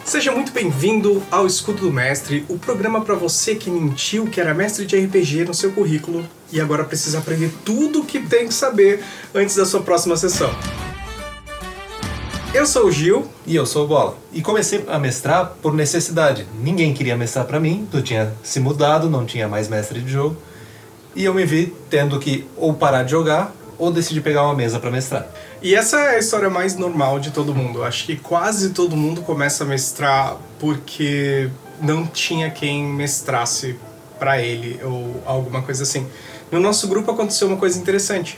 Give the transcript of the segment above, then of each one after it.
Seja muito bem-vindo ao Escudo do Mestre, o programa para você que mentiu que era mestre de RPG no seu currículo e agora precisa aprender tudo o que tem que saber antes da sua próxima sessão. Eu sou o Gil. E eu sou o Bola. E comecei a mestrar por necessidade. Ninguém queria mestrar pra mim, tu tinha se mudado, não tinha mais mestre de jogo. E eu me vi tendo que ou parar de jogar ou decidir pegar uma mesa pra mestrar. E essa é a história mais normal de todo mundo. Acho que quase todo mundo começa a mestrar porque não tinha quem mestrasse pra ele ou alguma coisa assim. No nosso grupo aconteceu uma coisa interessante.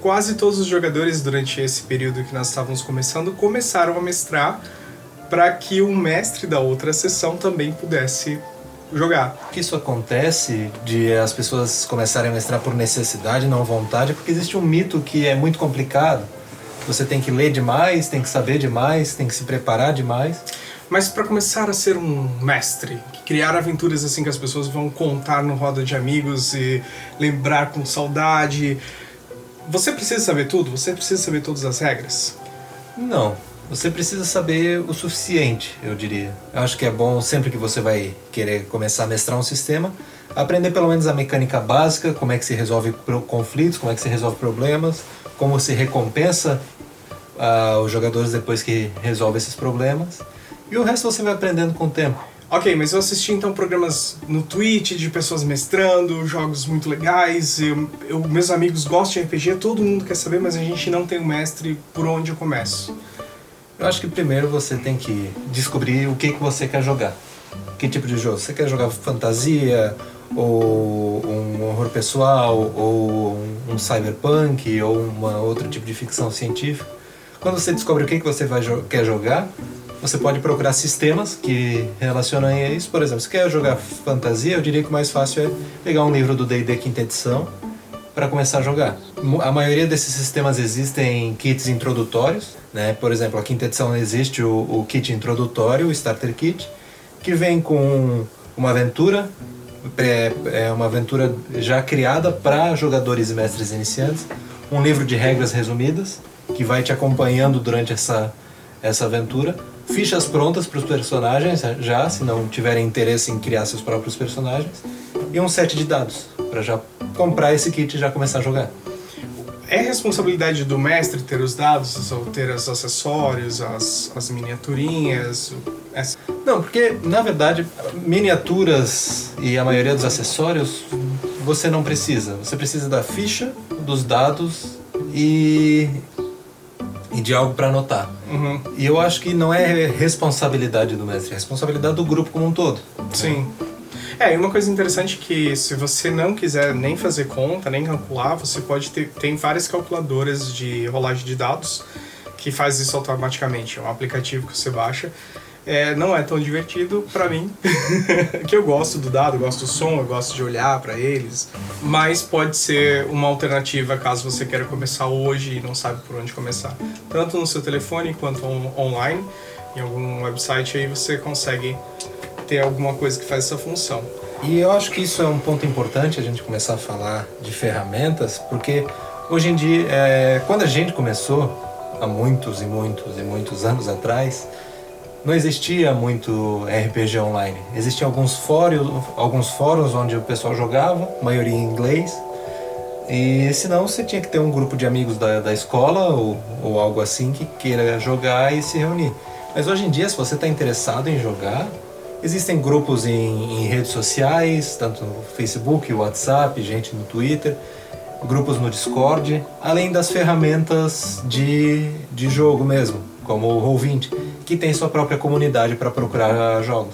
Quase todos os jogadores durante esse período que nós estávamos começando começaram a mestrar para que o mestre da outra sessão também pudesse jogar. Isso acontece de as pessoas começarem a mestrar por necessidade, não vontade, porque existe um mito que é muito complicado. Você tem que ler demais, tem que saber demais, tem que se preparar demais. Mas para começar a ser um mestre, criar aventuras assim que as pessoas vão contar no roda de amigos e lembrar com saudade, você precisa saber tudo? Você precisa saber todas as regras? Não, você precisa saber o suficiente, eu diria. Eu acho que é bom, sempre que você vai querer começar a mestrar um sistema, aprender pelo menos a mecânica básica, como é que se resolve conflitos, como é que se resolve problemas, como se recompensa os jogadores depois que resolve esses problemas. E o resto você vai aprendendo com o tempo. Ok, mas eu assisti então programas no Twitch de pessoas mestrando, jogos muito legais, meus amigos gostam de RPG, todo mundo quer saber, mas a gente não tem um mestre, por onde eu começo? Eu acho que primeiro você tem que descobrir o que você quer jogar. Que tipo de jogo? Você quer jogar fantasia, ou um horror pessoal, ou um cyberpunk, ou outro tipo de ficção científica? Quando você descobre o que você quer jogar, você pode procurar sistemas que relacionam a isso. Por exemplo, se quer jogar fantasia, eu diria que o mais fácil é pegar um livro do D&D quinta edição para começar a jogar. A maioria desses sistemas existem kits introdutórios, né? Por exemplo, a quinta edição existe o kit introdutório, o Starter Kit, que vem com uma aventura, uma aventura já criada para jogadores e mestres iniciantes, um livro de regras resumidas, que vai te acompanhando durante essa aventura, fichas prontas para os personagens, já, se não tiverem interesse em criar seus próprios personagens, e um set de dados, para já comprar esse kit e já começar a jogar. É responsabilidade do mestre ter os dados, ou ter os acessórios, as miniaturinhas? Não, porque, na verdade, miniaturas e a maioria dos acessórios você não precisa. Você precisa da ficha, dos dados e de algo para anotar. Uhum. E eu acho que não é responsabilidade do mestre, é responsabilidade do grupo como um todo. Sim. E uma coisa interessante é que se você não quiser nem fazer conta, nem calcular, você pode tem várias calculadoras de rolagem de dados que faz isso automaticamente. É um aplicativo que você baixa. Não é tão divertido pra mim, que eu gosto do dado, eu gosto do som, eu gosto de olhar pra eles, mas pode ser uma alternativa caso você queira começar hoje e não sabe por onde começar. Tanto no seu telefone quanto online, em algum website aí você consegue ter alguma coisa que faz essa função. E eu acho que isso é um ponto importante a gente começar a falar de ferramentas, porque hoje em dia, quando a gente começou, há muitos e muitos e muitos anos atrás, não existia muito RPG online. Existiam alguns fóruns onde o pessoal jogava, a maioria em inglês. E senão você tinha que ter um grupo de amigos da escola ou algo assim que queira jogar e se reunir. Mas hoje em dia, se você está interessado em jogar, existem grupos em redes sociais, tanto no Facebook, WhatsApp, gente no Twitter, grupos no Discord, além das ferramentas de jogo mesmo, como o Roll20, que tem sua própria comunidade para procurar jogos.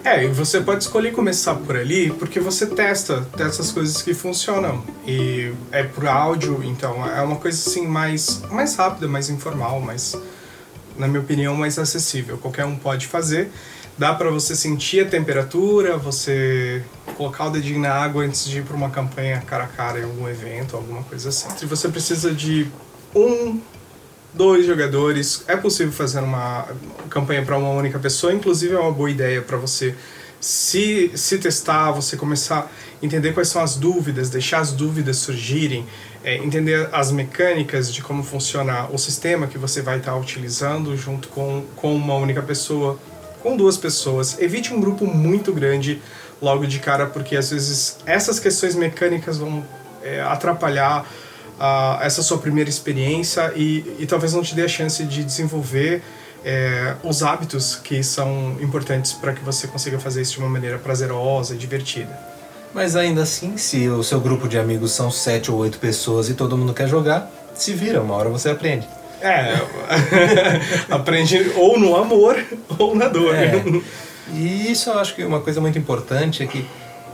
E você pode escolher começar por ali, porque você testa as coisas que funcionam. E é por áudio, então é uma coisa assim mais rápida, mais informal, mais, na minha opinião, mais acessível. Qualquer um pode fazer. Dá para você sentir a temperatura, você colocar o dedinho na água antes de ir para uma campanha cara a cara em algum evento, alguma coisa assim. Se você precisa de 2 jogadores, é possível fazer uma campanha para uma única pessoa, inclusive é uma boa ideia para você se testar, você começar a entender quais são as dúvidas, deixar as dúvidas surgirem, entender as mecânicas de como funciona o sistema que você vai estar utilizando junto com uma única pessoa, com 2 pessoas. Evite um grupo muito grande logo de cara, porque às vezes essas questões mecânicas vão atrapalhar essa sua primeira experiência e talvez não te dê a chance de desenvolver os hábitos que são importantes para que você consiga fazer isso de uma maneira prazerosa e divertida. Mas ainda assim, se o seu grupo de amigos são 7 ou 8 pessoas e todo mundo quer jogar, se vira, uma hora você aprende. Aprende ou no amor ou na dor. E isso eu acho que uma coisa muito importante é que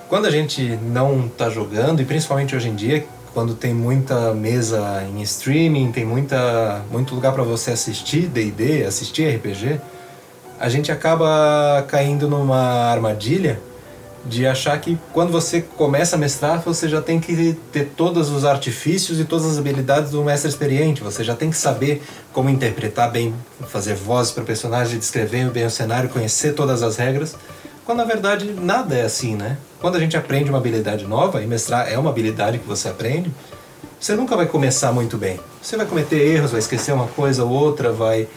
quando a gente não está jogando, e principalmente hoje em dia, quando tem muita mesa em streaming, tem muito lugar para você assistir D&D, assistir RPG, a gente acaba caindo numa armadilha de achar que quando você começa a mestrar, você já tem que ter todos os artifícios e todas as habilidades do mestre experiente. Você já tem que saber como interpretar bem, fazer vozes para o personagem, descrever bem o cenário, conhecer todas as regras, quando na verdade nada é assim, né? Quando a gente aprende uma habilidade nova, e mestrar é uma habilidade que você aprende, você nunca vai começar muito bem. Você vai cometer erros, vai esquecer uma coisa ou outra, vai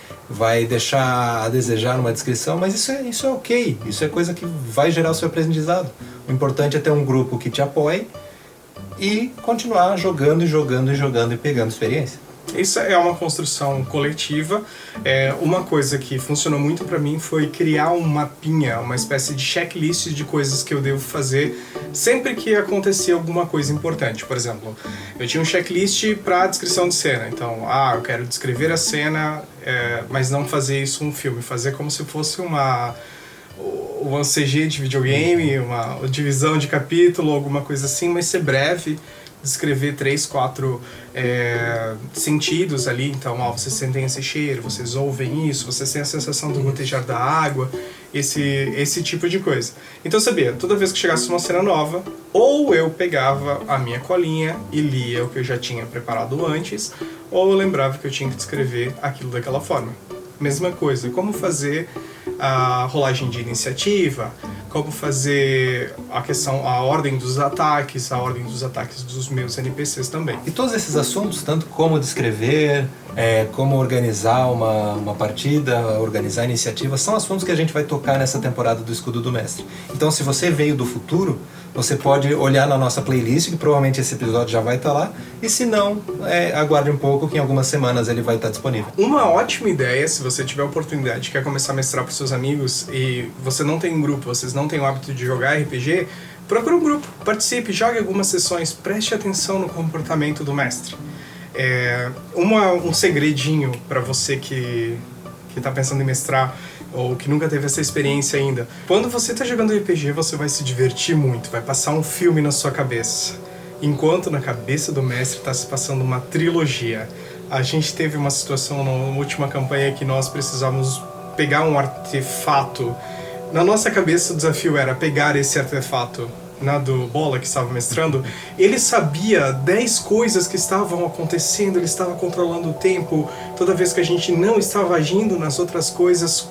deixar a desejar numa descrição, mas isso é ok, isso é coisa que vai gerar o seu aprendizado. O importante é ter um grupo que te apoie e continuar jogando e pegando experiência. Isso é uma construção coletiva. Uma coisa que funcionou muito para mim foi criar um mapinha, uma espécie de checklist de coisas que eu devo fazer sempre que acontecer alguma coisa importante. Por exemplo, eu tinha um checklist para descrição de cena. Então, eu quero descrever a cena, mas não fazer isso um filme, fazer como se fosse uma CG de videogame, uma divisão de capítulo, alguma coisa assim, mas ser breve. Descrever 3, 4 sentidos ali. Então, vocês sentem esse cheiro, vocês ouvem isso, vocês têm a sensação do gotejar da água, esse tipo de coisa. Então, sabia, toda vez que chegasse uma cena nova, ou eu pegava a minha colinha e lia o que eu já tinha preparado antes, ou eu lembrava que eu tinha que descrever aquilo daquela forma. Mesma coisa, como fazer a rolagem de iniciativa, como fazer a ordem dos ataques dos meus NPCs também. E todos esses assuntos, tanto como descrever, como organizar uma partida, organizar iniciativas, são assuntos que a gente vai tocar nessa temporada do Escudo do Mestre. Então, se você veio do futuro, você pode olhar na nossa playlist, que provavelmente esse episódio já vai estar lá, e se não, aguarde um pouco, que em algumas semanas ele vai estar disponível. Uma ótima ideia, se você tiver a oportunidade, quer começar a mestrar para os seus amigos, e você não tem um grupo, vocês não têm o hábito de jogar RPG, procure um grupo, participe, jogue algumas sessões, preste atenção no comportamento do mestre. Um segredinho para você que está pensando em mestrar, ou que nunca teve essa experiência ainda. Quando você está jogando RPG, você vai se divertir muito, vai passar um filme na sua cabeça. Enquanto na cabeça do mestre está se passando uma trilogia. A gente teve uma situação na última campanha que nós precisávamos pegar um artefato. Na nossa cabeça o desafio era pegar esse artefato. Na do Bola, que estava mestrando, ele sabia 10 coisas que estavam acontecendo, ele estava controlando o tempo. Toda vez que a gente não estava agindo nas outras coisas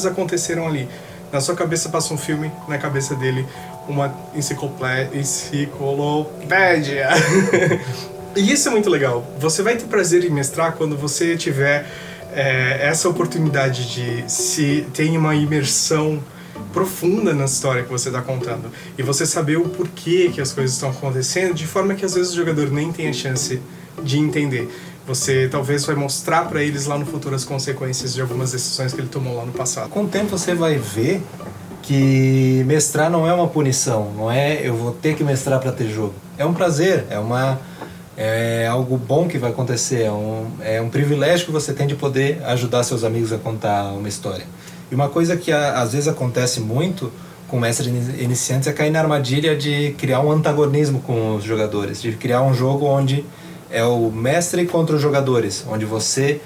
aconteceram ali. Na sua cabeça passa um filme, na cabeça dele uma enciclopédia. E isso é muito legal. Você vai ter prazer em mestrar quando você tiver essa oportunidade de se ter uma imersão profunda na história que você está contando e você saber o porquê que as coisas estão acontecendo, de forma que às vezes o jogador nem tem a chance de entender. Você talvez vai mostrar para eles lá no futuro as consequências de algumas decisões que ele tomou lá no passado. Com o tempo você vai ver que mestrar não é uma punição, não é eu vou ter que mestrar para ter jogo. É um prazer, é algo bom que vai acontecer, é um privilégio que você tem de poder ajudar seus amigos a contar uma história. E uma coisa que às vezes acontece muito com mestres iniciantes é cair na armadilha de criar um antagonismo com os jogadores, de criar um jogo onde é o mestre contra os jogadores, onde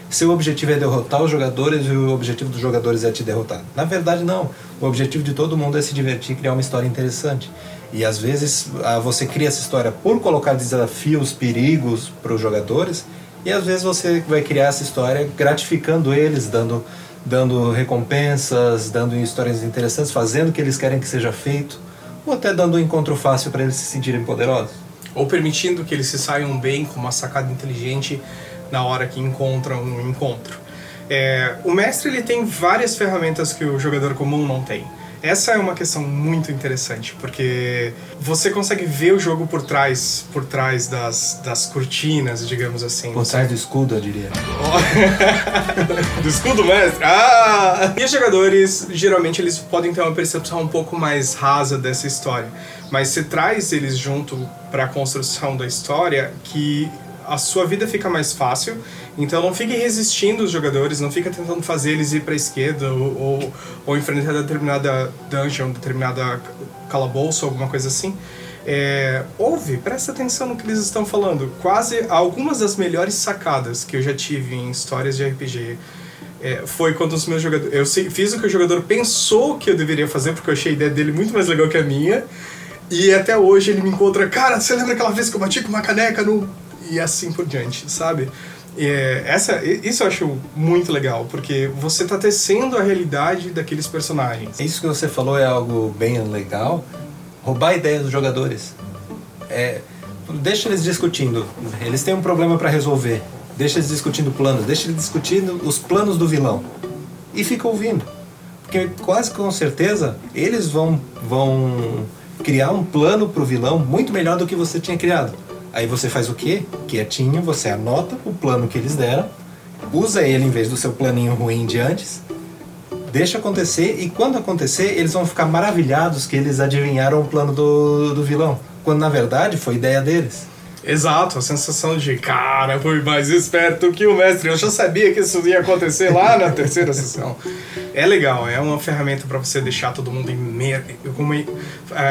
seu objetivo é derrotar os jogadores e o objetivo dos jogadores é te derrotar. Na verdade não, o objetivo de todo mundo é se divertir e criar uma história interessante. E às vezes você cria essa história por colocar desafios, perigos para os jogadores, e às vezes você vai criar essa história gratificando eles, dando recompensas, dando histórias interessantes, fazendo o que eles querem que seja feito, ou até dando um encontro fácil para eles se sentirem poderosos. Ou permitindo que eles se saiam bem com uma sacada inteligente na hora que encontram um encontro. O mestre ele tem várias ferramentas que o jogador comum não tem. Essa é uma questão muito interessante, porque você consegue ver o jogo por trás das cortinas, digamos assim. Por trás do escudo, eu diria. Do escudo mestre? Ah! E os jogadores, geralmente, eles podem ter uma percepção um pouco mais rasa dessa história. Mas você traz eles junto para a construção da história que a sua vida fica mais fácil. Então não fique resistindo os jogadores, não fica tentando fazer eles ir para a esquerda ou enfrentar determinada dungeon, determinada calabouço, alguma coisa assim. Ouve, presta atenção no que eles estão falando. Quase algumas das melhores sacadas que eu já tive em histórias de RPG foi quando os meus jogadores... Eu fiz o que o jogador pensou que eu deveria fazer, porque eu achei a ideia dele muito mais legal que a minha. E até hoje ele me encontra... Cara, você lembra aquela vez que eu bati com uma caneca no... E assim por diante, sabe? Isso eu acho muito legal, porque você tá tecendo a realidade daqueles personagens. Isso que você falou é algo bem legal. Roubar a ideia dos jogadores. Deixa eles discutindo. Eles têm um problema para resolver. Deixa eles discutindo planos. Deixa eles discutindo os planos do vilão. E fica ouvindo. Porque quase com certeza eles vão criar um plano pro vilão muito melhor do que você tinha criado. Aí você faz o quê? Quietinho, você anota o plano que eles deram, usa ele em vez do seu planinho ruim de antes, deixa acontecer, e quando acontecer, eles vão ficar maravilhados que eles adivinharam o plano do vilão, quando na verdade foi ideia deles. Exato, a sensação de, cara, foi mais esperto que o mestre, eu já sabia que isso ia acontecer lá na terceira sessão. É legal, é uma ferramenta para você deixar todo mundo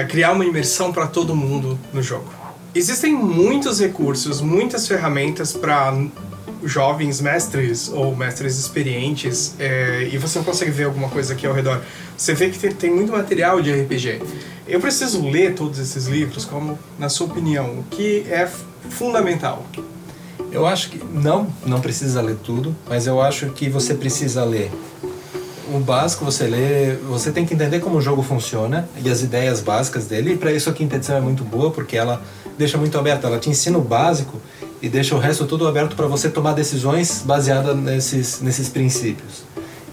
criar uma imersão para todo mundo no jogo. Existem muitos recursos, muitas ferramentas para jovens mestres ou mestres experientes, e você consegue ver alguma coisa aqui ao redor. Você vê que tem muito material de RPG. Eu preciso ler todos esses livros, como, na sua opinião, o que é fundamental? Eu acho que não precisa ler tudo, mas eu acho que você precisa ler o básico. Você tem que entender como o jogo funciona e as ideias básicas dele, e para isso a quinta edição é muito boa, porque ela deixa muito aberto, ela te ensina o básico e deixa o resto tudo aberto para você tomar decisões baseadas nesses princípios.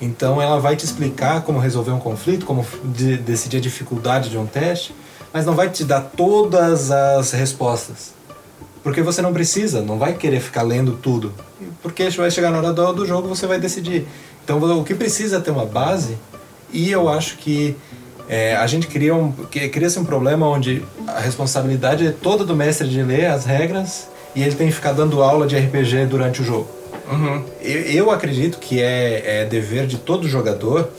Então ela vai te explicar como resolver um conflito, como decidir a dificuldade de um teste, mas não vai te dar todas as respostas. Porque você não vai querer ficar lendo tudo. Porque vai chegar na hora do jogo, você vai decidir. Então o que precisa é ter uma base, e eu acho que a gente cria-se um problema onde a responsabilidade é toda do mestre de ler as regras, e ele tem que ficar dando aula de RPG durante o jogo. Uhum. Eu acredito que é dever de todo jogador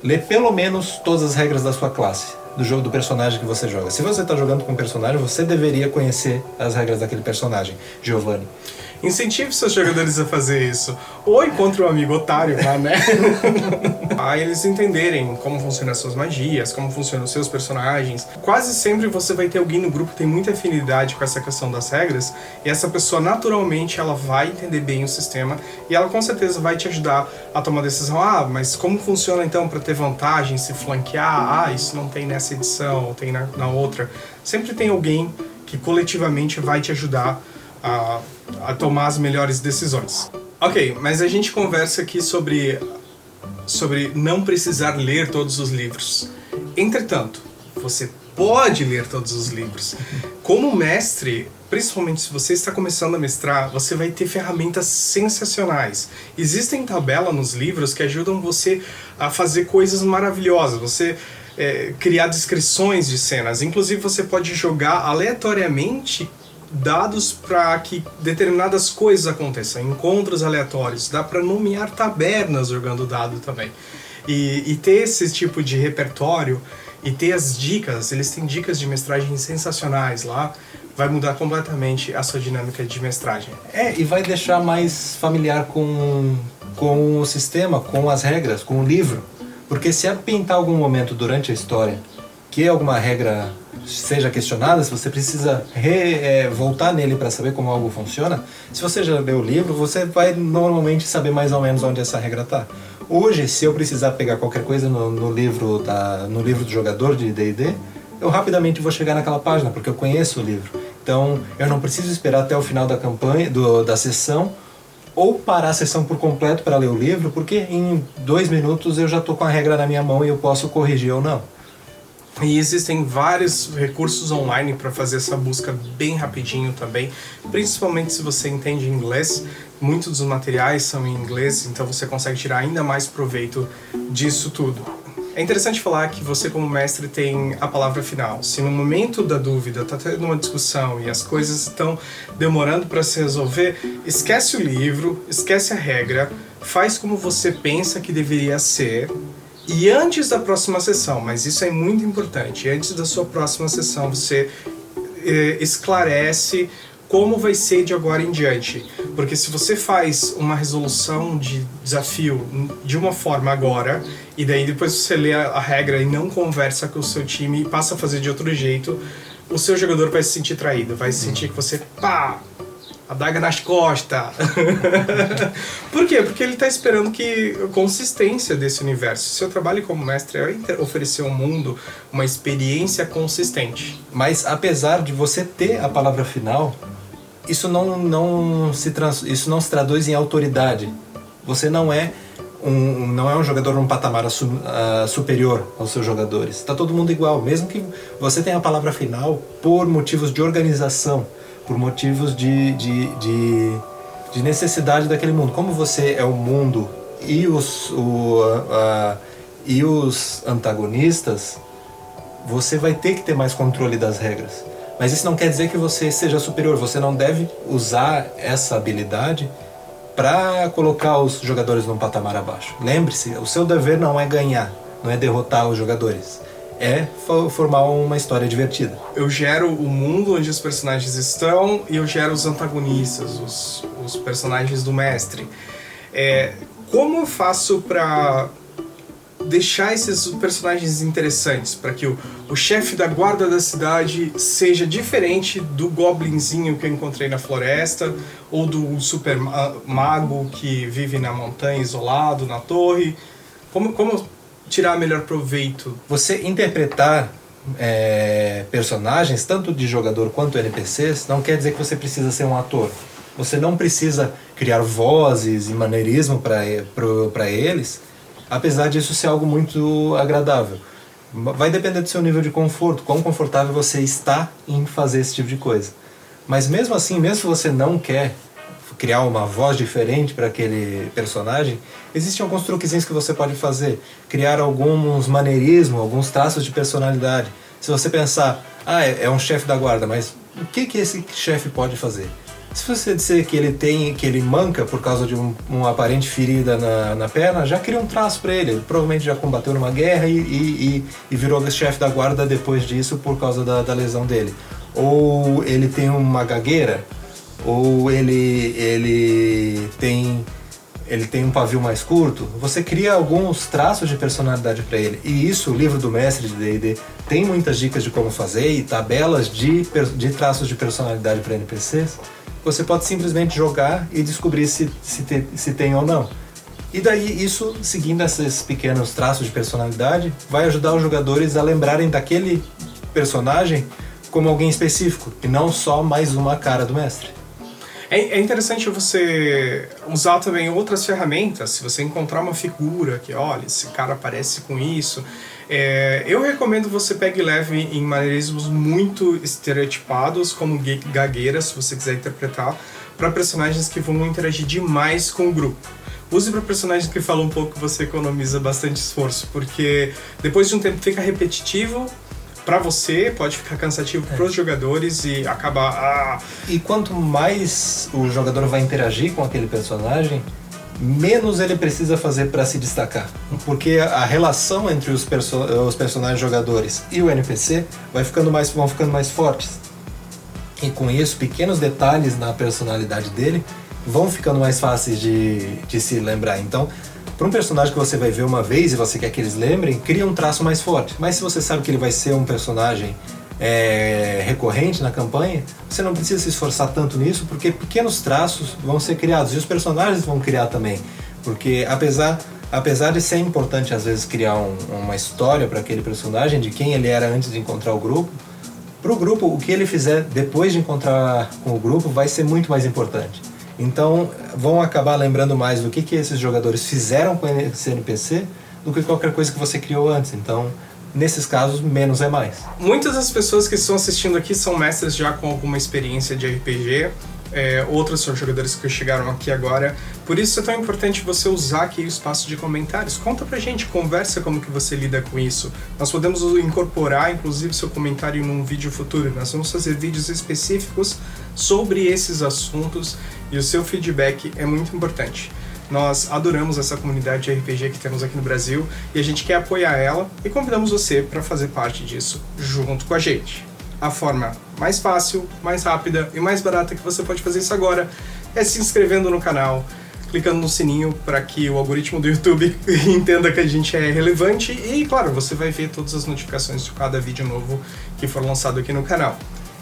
ler pelo menos todas as regras da sua classe, do jogo, do personagem que você joga. Se você está jogando com um personagem, você deveria conhecer as regras daquele personagem, Giovanni. Incentive seus jogadores a fazer isso. Ou encontre um amigo otário lá, né? A eles entenderem como funcionam as suas magias, como funcionam os seus personagens. Quase sempre você vai ter alguém no grupo que tem muita afinidade com essa questão das regras, e essa pessoa naturalmente ela vai entender bem o sistema, e ela com certeza vai te ajudar a tomar decisão. Mas como funciona então para ter vantagem, se flanquear? Isso não tem nessa edição, ou tem na outra. Sempre tem alguém que coletivamente vai te ajudar a tomar as melhores decisões. Ok, mas a gente conversa aqui sobre não precisar ler todos os livros. Entretanto, você pode ler todos os livros. Como mestre, principalmente se você está começando a mestrar, você vai ter ferramentas sensacionais. Existem tabelas nos livros que ajudam você a fazer coisas maravilhosas. Você criar descrições de cenas. Inclusive, você pode jogar aleatoriamente dados para que determinadas coisas aconteçam, encontros aleatórios, dá para nomear tabernas jogando dado também. E ter esse tipo de repertório e ter as dicas, eles têm dicas de mestragem sensacionais lá, vai mudar completamente a sua dinâmica de mestragem. E vai deixar mais familiar com o sistema, com as regras, com o livro. Porque se pintar algum momento durante a história que alguma regra seja questionada, se você precisa voltar nele para saber como algo funciona, se você já leu o livro, você vai normalmente saber mais ou menos onde essa regra está. Hoje, se eu precisar pegar qualquer coisa no livro do jogador de D&D, eu rapidamente vou chegar naquela página, porque eu conheço o livro. Então, eu não preciso esperar até o final da campanha, da sessão, ou parar a sessão por completo para ler o livro, porque em 2 minutos eu já estou com a regra na minha mão e eu posso corrigir ou não. E existem vários recursos online para fazer essa busca bem rapidinho também, principalmente se você entende inglês. Muitos dos materiais são em inglês, então você consegue tirar ainda mais proveito disso tudo. É interessante falar que você, como mestre, tem a palavra final. Se no momento da dúvida está tendo uma discussão e as coisas estão demorando para se resolver, esquece o livro, esquece a regra, faz como você pensa que deveria ser. E antes da próxima sessão, mas isso é muito importante, antes da sua próxima sessão você esclarece como vai ser de agora em diante. Porque se você faz uma resolução de desafio de uma forma agora, e daí depois você lê a regra e não conversa com o seu time e passa a fazer de outro jeito, o seu jogador vai se sentir traído, vai sentir que você, adaga nas costas. Por quê? Porque ele está esperando que a consistência desse universo. Seu trabalho como mestre é oferecer ao mundo uma experiência consistente. Mas apesar de você ter a palavra final, isso não se traduz em autoridade. Você não é um jogador num patamar superior aos seus jogadores. Está todo mundo igual, mesmo que você tenha a palavra final por motivos de organização, por motivos de necessidade daquele mundo. Como você é o mundo e os antagonistas, você vai ter que ter mais controle das regras. Mas isso não quer dizer que você seja superior. Você não deve usar essa habilidade para colocar os jogadores num patamar abaixo. Lembre-se, o seu dever não é ganhar, não é derrotar os jogadores. É formar uma história divertida. Eu gero o mundo onde os personagens estão e eu gero os antagonistas, os personagens do mestre. Como eu faço para deixar esses personagens interessantes, para que o chefe da guarda da cidade seja diferente do goblinzinho que eu encontrei na floresta, ou do super mago que vive na montanha isolado, na torre? Como tirar melhor proveito? Você interpretar personagens, tanto de jogador quanto NPCs, não quer dizer que você precisa ser um ator. Você não precisa criar vozes e maneirismo para eles, apesar disso ser algo muito agradável. Vai depender do seu nível de conforto, quão confortável você está em fazer esse tipo de coisa. Mas mesmo assim, mesmo se você não quer criar uma voz diferente para aquele personagem, existem alguns truquezinhos que você pode fazer. Criar alguns maneirismos, alguns traços de personalidade. Se você pensar, é um chefe da guarda, mas o que esse chefe pode fazer? Se você disser que ele manca por causa de uma aparente ferida na perna, já cria um traço para ele. Ele provavelmente já combateu numa guerra e virou chefe da guarda depois disso por causa da lesão dele. Ou ele tem uma gagueira, ou ele tem um pavio mais curto. Você cria alguns traços de personalidade para ele. E isso, o livro do mestre de D&D tem muitas dicas de como fazer e tabelas de traços de personalidade para NPCs. Você pode simplesmente jogar e descobrir se tem ou não. E daí isso, seguindo esses pequenos traços de personalidade, vai ajudar os jogadores a lembrarem daquele personagem como alguém específico, e não só mais uma cara do mestre. É interessante você usar também outras ferramentas. Se você encontrar uma figura que, olha, esse cara parece com isso, eu recomendo você pegue e leve em maneirismos muito estereotipados, como gagueira, se você quiser interpretar, para personagens que vão interagir demais com o grupo. Use para personagens que falam um pouco, você economiza bastante esforço, porque depois de um tempo fica repetitivo. Pra você, pode ficar cansativo pros jogadores e acabar... E quanto mais o jogador vai interagir com aquele personagem, menos ele precisa fazer para se destacar. Porque a relação entre os personagens jogadores e o NPC vão ficando mais fortes. E com isso, pequenos detalhes na personalidade dele vão ficando mais fáceis de se lembrar. Então, para um personagem que você vai ver uma vez e você quer que eles lembrem, cria um traço mais forte. Mas se você sabe que ele vai ser um personagem recorrente na campanha, você não precisa se esforçar tanto nisso, porque pequenos traços vão ser criados e os personagens vão criar também. Porque apesar de ser importante às vezes criar uma história para aquele personagem, de quem ele era antes de encontrar o grupo, para o grupo o que ele fizer depois de encontrar com o grupo vai ser muito mais importante. Então, vão acabar lembrando mais do que esses jogadores fizeram com esse NPC do que qualquer coisa que você criou antes. Então, nesses casos, menos é mais. Muitas das pessoas que estão assistindo aqui são mestres já com alguma experiência de RPG. Outros são jogadores que chegaram aqui agora. Por isso é tão importante você usar aqui o espaço de comentários. Conta pra gente, conversa como que você lida com isso. Nós podemos incorporar, inclusive, seu comentário num vídeo futuro. Nós vamos fazer vídeos específicos sobre esses assuntos e o seu feedback é muito importante. Nós adoramos essa comunidade de RPG que temos aqui no Brasil e a gente quer apoiar ela e convidamos você para fazer parte disso junto com a gente. A forma mais fácil, mais rápida e mais barata que você pode fazer isso agora é se inscrevendo no canal, clicando no sininho para que o algoritmo do YouTube entenda que a gente é relevante e, claro, você vai ver todas as notificações de cada vídeo novo que for lançado aqui no canal.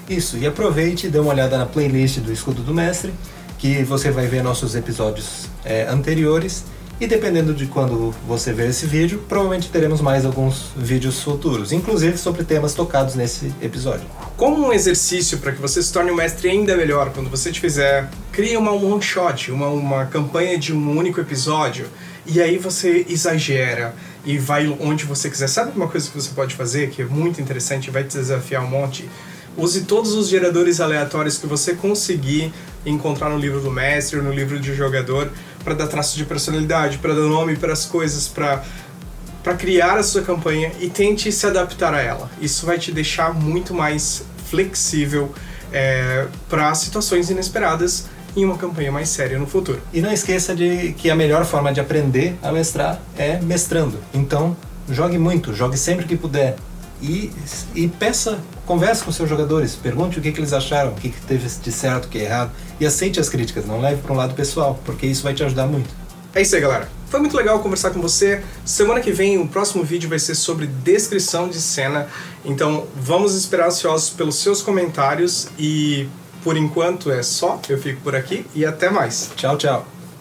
Isso, e aproveite e dê uma olhada na playlist do Escudo do Mestre, que você vai ver nossos episódios anteriores. E dependendo de quando você ver esse vídeo, provavelmente teremos mais alguns vídeos futuros, inclusive sobre temas tocados nesse episódio. Como um exercício para que você se torne um mestre ainda melhor, quando você te fizer, crie uma one-shot, uma campanha de um único episódio, e aí você exagera e vai onde você quiser. Sabe uma coisa que você pode fazer, que é muito interessante e vai te desafiar um monte? Use todos os geradores aleatórios que você conseguir encontrar no livro do mestre ou no livro de jogador para dar traço de personalidade, para dar nome para as coisas, para criar a sua campanha e tente se adaptar a ela. Isso vai te deixar muito mais flexível para situações inesperadas em uma campanha mais séria no futuro. E não esqueça de que a melhor forma de aprender a mestrar é mestrando. Então, jogue muito, jogue sempre que puder. E converse com seus jogadores, pergunte o que eles acharam, o que teve de certo, o que é errado, e aceite as críticas, não leve para um lado pessoal, porque isso vai te ajudar muito. É isso aí, galera. Foi muito legal conversar com você. Semana que vem o próximo vídeo vai ser sobre descrição de cena, então vamos esperar ansiosos pelos seus comentários e por enquanto é só, eu fico por aqui e até mais. Tchau, tchau.